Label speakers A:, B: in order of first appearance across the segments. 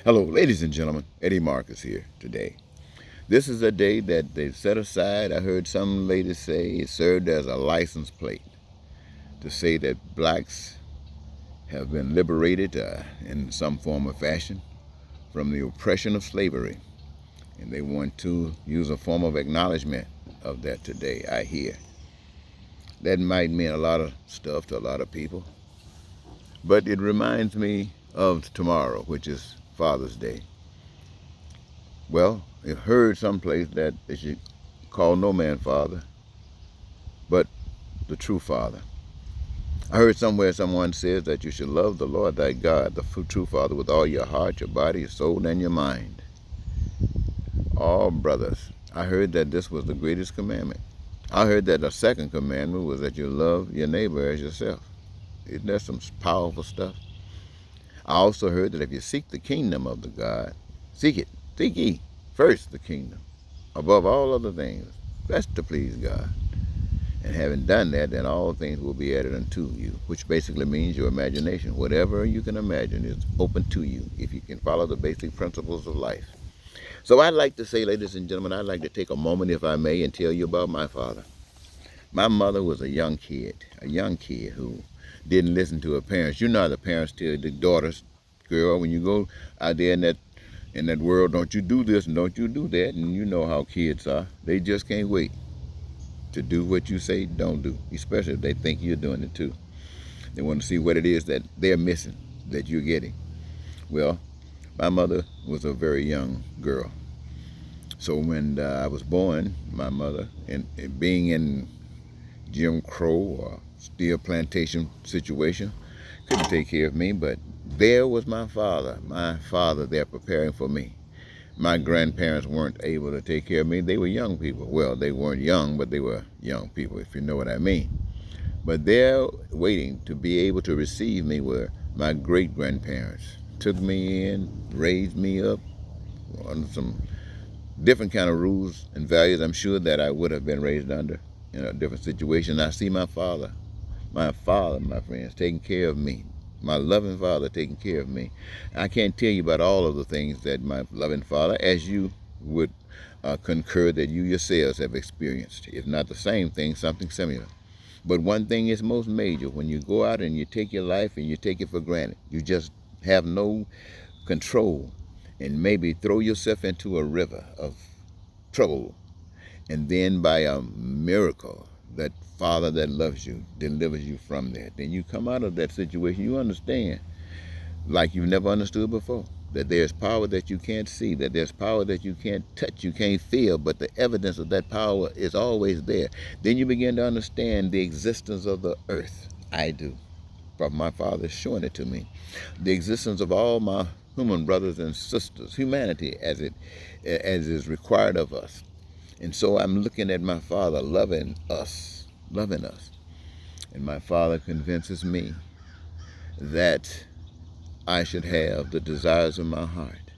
A: Hello, ladies and gentlemen. Eddie Marcus here today. This is a day that they've set aside. I heard some ladies say it served as a license plate to say that blacks have been liberated in some form or fashion from the oppression of slavery. And they want to use a form of acknowledgement of that today, I hear. That might mean a lot of stuff to a lot of people, but it reminds me of tomorrow, which is Father's Day. Well, I've heard someplace that they should call no man father, but the true Father. I heard somewhere someone says that you should love the Lord thy God, the true Father, with all your heart, your body, your soul, and your mind. All brothers, I heard that this was the greatest commandment. I heard that the second commandment was that you love your neighbor as yourself. Isn't that some powerful stuff? I also heard that if you seek the kingdom of the God, seek it. Seek ye first the kingdom above all other things. That's to please God. And having done that, then all things will be added unto you, which basically means your imagination. Whatever you can imagine is open to you if you can follow the basic principles of life. So I'd like to say, ladies and gentlemen, I'd like to take a moment, if I may, and tell you about my father. My mother was a young kid who didn't listen to her parents. You know how the parents tell the daughters, girl, when you go out there in that world, don't you do this and don't you do that. And you know how kids are. They just can't wait to do what you say don't do, especially if they think you're doing it too. They want to see what it is that they're missing that you're getting. Well, my mother was a very young girl. So when I was born, my mother, and being in Jim Crow or steel plantation situation, couldn't take care of me, but there was my father there preparing for me. My grandparents weren't able to take care of me. They were young people. Well, they weren't young, but they were young people, if you know what I mean. But there waiting to be able to receive me were my great-grandparents. Took me in, raised me up under some different kind of rules and values I'm sure that I would have been raised under in a different situation. I see my father, my friends, taking care of me. My loving father taking care of me. I can't tell you about all of the things that my loving father, as you would concur that you yourselves have experienced, if not the same thing, something similar. But one thing is most major. When you go out and you take your life and you take it for granted, you just have no control and maybe throw yourself into a river of trouble, and then by a miracle, that Father that loves you delivers you from that. Then you come out of that situation, you understand, like you've never understood before, that there's power that you can't see, that there's power that you can't touch, you can't feel, but the evidence of that power is always there. Then you begin to understand the existence of the earth. I do. But my Father is showing it to me. The existence of all my human brothers and sisters, humanity as is required of us. And so I'm looking at my Father loving us, loving us. And my Father convinces me that I should have the desires of my heart,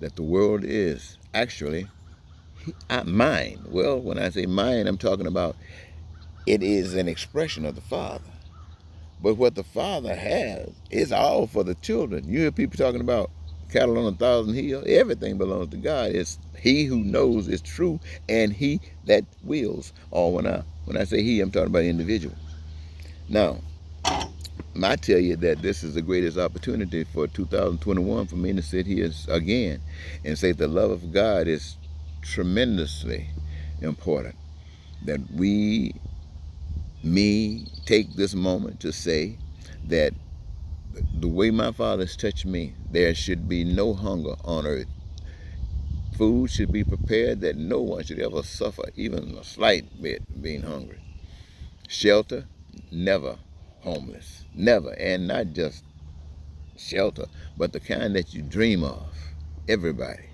A: that the world is actually mine. Well, when I say mine, I'm talking about it is an expression of the Father. But what the Father has is all for the children. You hear people talking about cattle on 1,000 hills. Everything belongs to God. It's He who knows is true, and He that wills. Or when I say He, I'm talking about individual. Now, I tell you that this is the greatest opportunity for 2021 for me to sit here again and say the love of God is tremendously important. That me, take this moment to say that the way my Father's touched me, there should be no hunger on earth. Food should be prepared that no one should ever suffer, even a slight bit, being hungry. Shelter, never homeless. Never. And not just shelter, but the kind that you dream of. Everybody.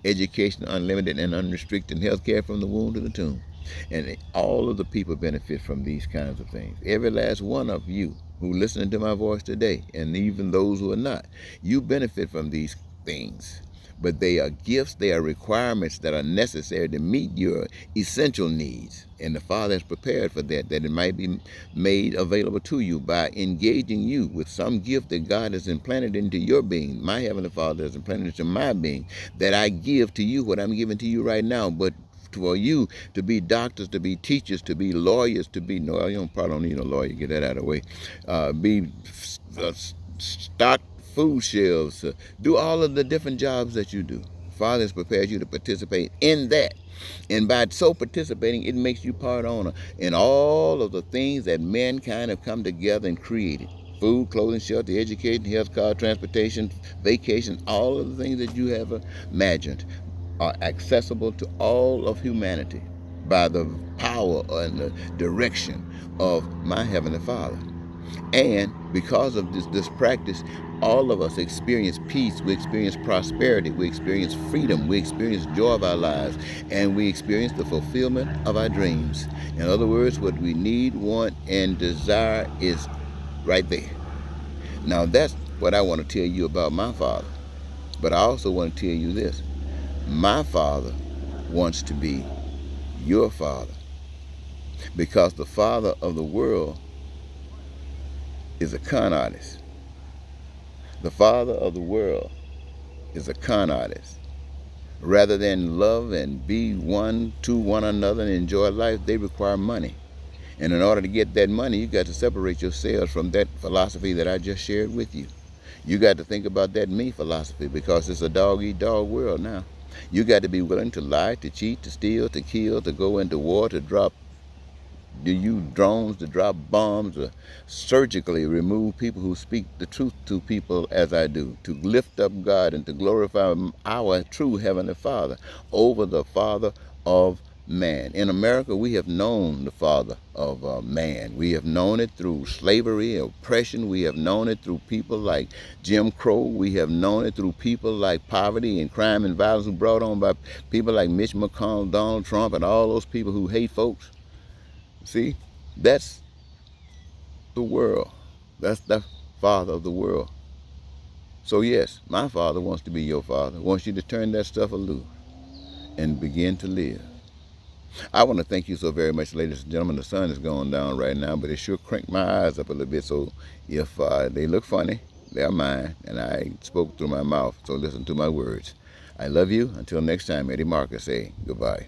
A: Education, unlimited and unrestricted health care from the womb to the tomb. And all of the people benefit from these kinds of things. Every last one of you who listening to my voice today, and even those who are not, you benefit from these things, but they are gifts, they are requirements that are necessary to meet your essential needs. And the Father has prepared for that it might be made available to you by engaging you with some gift that God has implanted into your being. My Heavenly Father has implanted into my being, that I give to you what I'm giving to you right now. But for you to be doctors, to be teachers, to be lawyers, to be, no, you probably don't need a lawyer, get that out of the way, be stock food shelves, do all of the different jobs that you do. Father has prepared you to participate in that. And by so participating, it makes you part owner in all of the things that mankind have come together and created. Food, clothing, shelter, education, health care, transportation, vacation, all of the things that you have imagined are accessible to all of humanity by the power and the direction of my Heavenly Father. And because of this practice, all of us experience peace, we experience prosperity, we experience freedom, we experience joy of our lives, and we experience the fulfillment of our dreams. In other words, what we need, want, and desire is right there. Now, that's what I want to tell you about my Father. But I also want to tell you this. My Father wants to be your Father, because the father of the world is a con artist. The father of the world is a con artist. Rather than love and be one to one another and enjoy life, they require money. And in order to get that money, you got to separate yourselves from that philosophy that I just shared with you. You got to think about that me philosophy, because it's a dog-eat-dog world now. You got to be willing to lie, to cheat, to steal, to kill, to go into war, to use drones, to drop bombs, to surgically remove people who speak the truth to people as I do, to lift up God and to glorify our true Heavenly Father over the Father of man. In America, we have known the father of man. We have known it through slavery, oppression. We have known it through people like Jim Crow. We have known it through people like poverty and crime and violence brought on by people like Mitch McConnell, Donald Trump, and all those people who hate folks. See, that's the world. That's the father of the world. So yes, my Father wants to be your Father, wants you to turn that stuff loose and begin to live. I want to thank you so very much, ladies and gentlemen. The sun is going down right now, but it sure cranked my eyes up a little bit. So if they look funny, they're mine, and I spoke through my mouth. So listen to my words. I love you. Until next time, Eddie Marcus say goodbye.